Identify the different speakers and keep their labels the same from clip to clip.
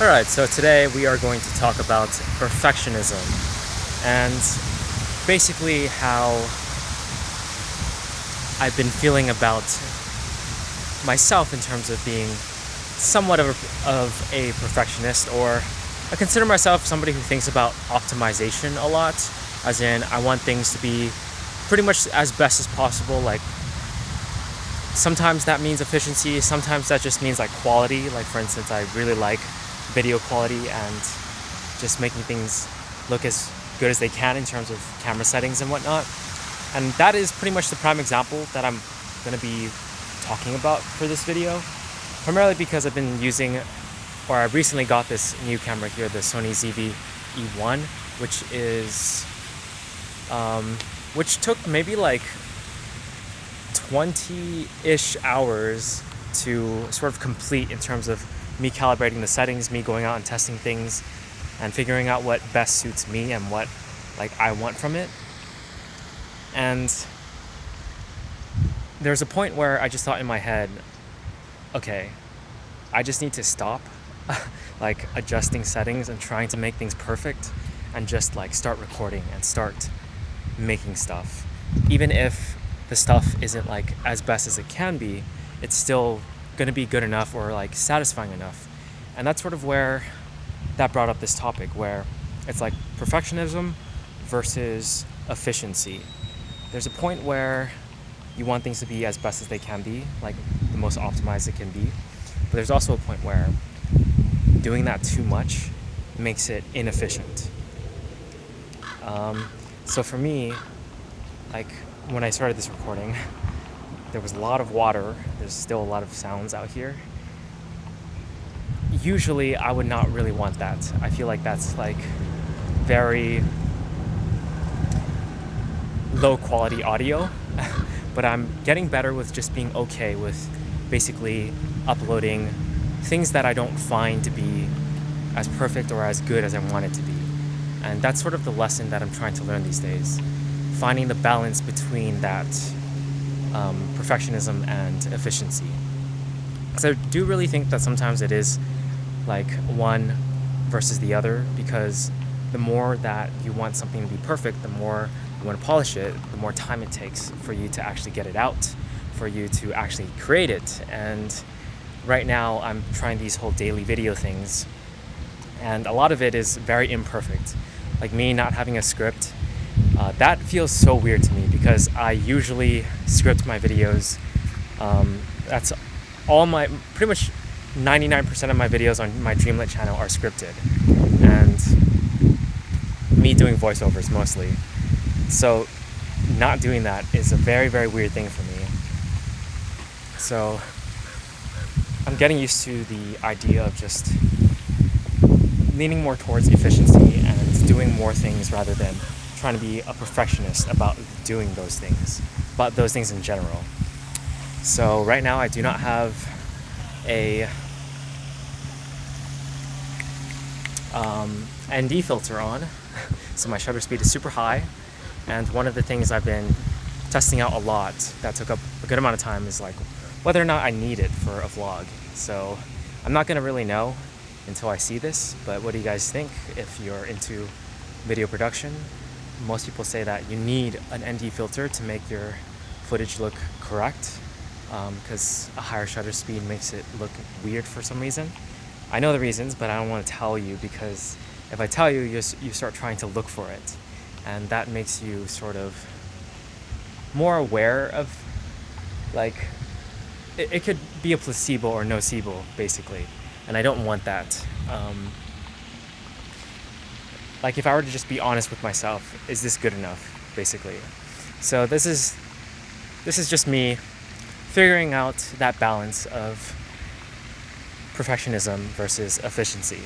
Speaker 1: Alright, so today we are going to talk about perfectionism and basically how I've been feeling about myself in terms of being somewhat of a perfectionist, or I consider myself somebody who thinks about optimization a lot, as in I want things to be pretty much as best as possible. Like sometimes that means efficiency, sometimes that just means like quality. Like for instance, I really like video quality and just making things look as good as they can in terms of camera settings and whatnot. And that is pretty much the prime example that I'm going to be talking about for this video, primarily because I've been using, or I recently got this new camera here, the Sony ZV-E1, which took maybe like 20-ish hours to sort of complete in terms of me calibrating the settings, me going out and testing things and figuring out what best suits me and what like I want from it. And there's a point where I just thought in my head, okay, I just need to stop like adjusting settings and trying to make things perfect and just like start recording and start making stuff. Even if the stuff isn't like as best as it can be, it's still going to be good enough or like satisfying enough. And that's sort of where that brought up this topic, where it's like perfectionism versus efficiency. There's a point where you want things to be as best as they can be, like the most optimized it can be. But there's also a point where doing that too much makes it inefficient. So for me, like when I started this recording, there was a lot of water. There's still a lot of sounds out here. Usually I would not really want that. I feel like that's like very low quality audio. But I'm getting better with just being okay with basically uploading things that I don't find to be as perfect or as good as I want it to be. And that's sort of the lesson that I'm trying to learn these days. Finding the balance between that perfectionism and efficiency. Because I do really think that sometimes it is like one versus the other, because the more that you want something to be perfect, the more you want to polish it, the more time it takes for you to actually get it out, for you to actually create it. And right now I'm trying these whole daily video things, and a lot of it is very imperfect. Like me not having a script, that feels so weird to me, because I usually script my videos. That's all pretty much 99% of my videos on my Dreamlit channel are scripted, and me doing voiceovers mostly. So not doing that is a very, very weird thing for me. So I'm getting used to the idea of just leaning more towards efficiency and doing more things rather than trying to be a perfectionist about doing those things, about those things in general. So right now I do not have a ND filter on, so my shutter speed is super high. And one of the things I've been testing out a lot that took up a good amount of time is like whether or not I need it for a vlog. So I'm not gonna really know until I see this, but what do you guys think if you're into video production? Most people say that you need an ND filter to make your footage look correct, because a higher shutter speed makes it look weird for some reason. I know the reasons, but I don't want to tell you, because if I tell you, you start trying to look for it. And that makes you sort of more aware of, like, it could be a placebo or nocebo, basically. And I don't want that. Like, if I were to just be honest with myself, is this good enough, basically? So this is just me figuring out that balance of perfectionism versus efficiency.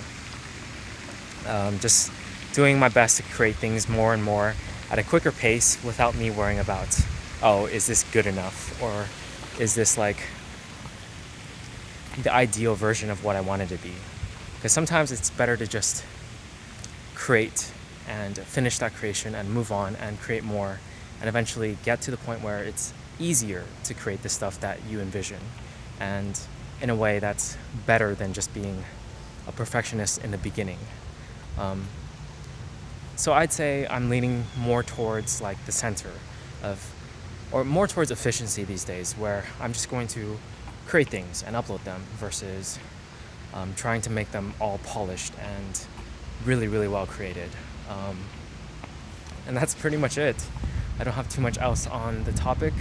Speaker 1: Just doing my best to create things more and more at a quicker pace without me worrying about, oh, is this good enough? Or is this like the ideal version of what I want it to be? Because sometimes it's better to just create and finish that creation and move on and create more, and eventually get to the point where it's easier to create the stuff that you envision, and in a way that's better than just being a perfectionist in the beginning. Um, so I'd say I'm leaning more towards like the center of, or more towards efficiency these days, where I'm just going to create things and upload them versus trying to make them all polished and really, really well created. Um, and that's pretty much it. I don't have too much else on the topic.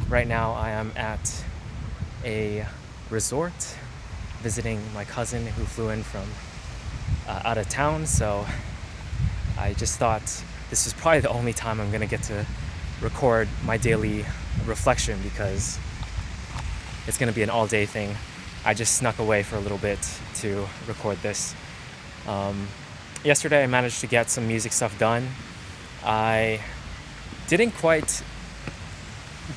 Speaker 1: Right now, I am at a resort visiting my cousin who flew in from out of town. So I just thought this is probably the only time I'm going to get to record my daily reflection, because it's going to be an all-day thing. I just snuck away for a little bit to record this. Yesterday I managed to get some music stuff done. I didn't quite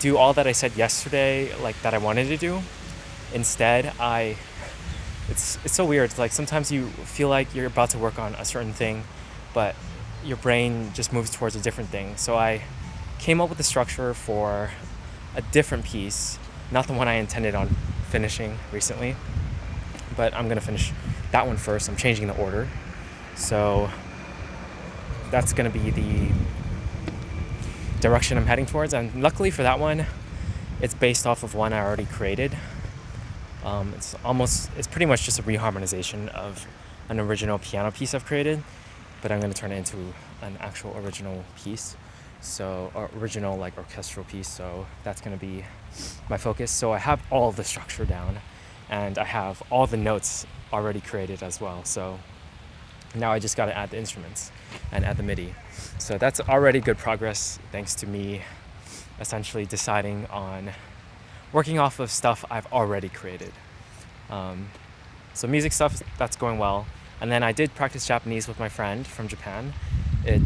Speaker 1: do all that I said yesterday, like that I wanted to do. Instead, it's so weird. It's like sometimes you feel like you're about to work on a certain thing, but your brain just moves towards a different thing. So I came up with a structure for a different piece, not the one I intended on finishing recently, but I'm gonna finish that one first. I'm changing the order. So that's gonna be the direction I'm heading towards. And luckily for that one, it's based off of one I already created. It's pretty much just a reharmonization of an original piano piece I've created, but I'm gonna turn it into an actual original piece. So, or original like orchestral piece. So that's gonna be my focus. So I have all the structure down, and I have all the notes already created as well. So now I just gotta add the instruments and add the MIDI. So that's already good progress, thanks to me essentially deciding on working off of stuff I've already created. So music stuff, that's going well. And then I did practice Japanese with my friend from Japan. It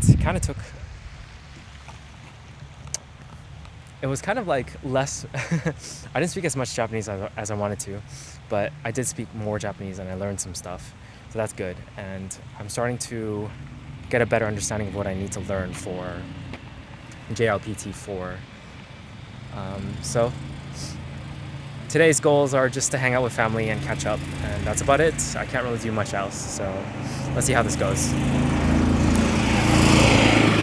Speaker 1: was kind of like less, I didn't speak as much Japanese as I wanted to, but I did speak more Japanese and I learned some stuff. So that's good. And I'm starting to get a better understanding of what I need to learn for JLPT 4. So today's goals are just to hang out with family and catch up, and that's about it. I can't really do much else, so let's see how this goes.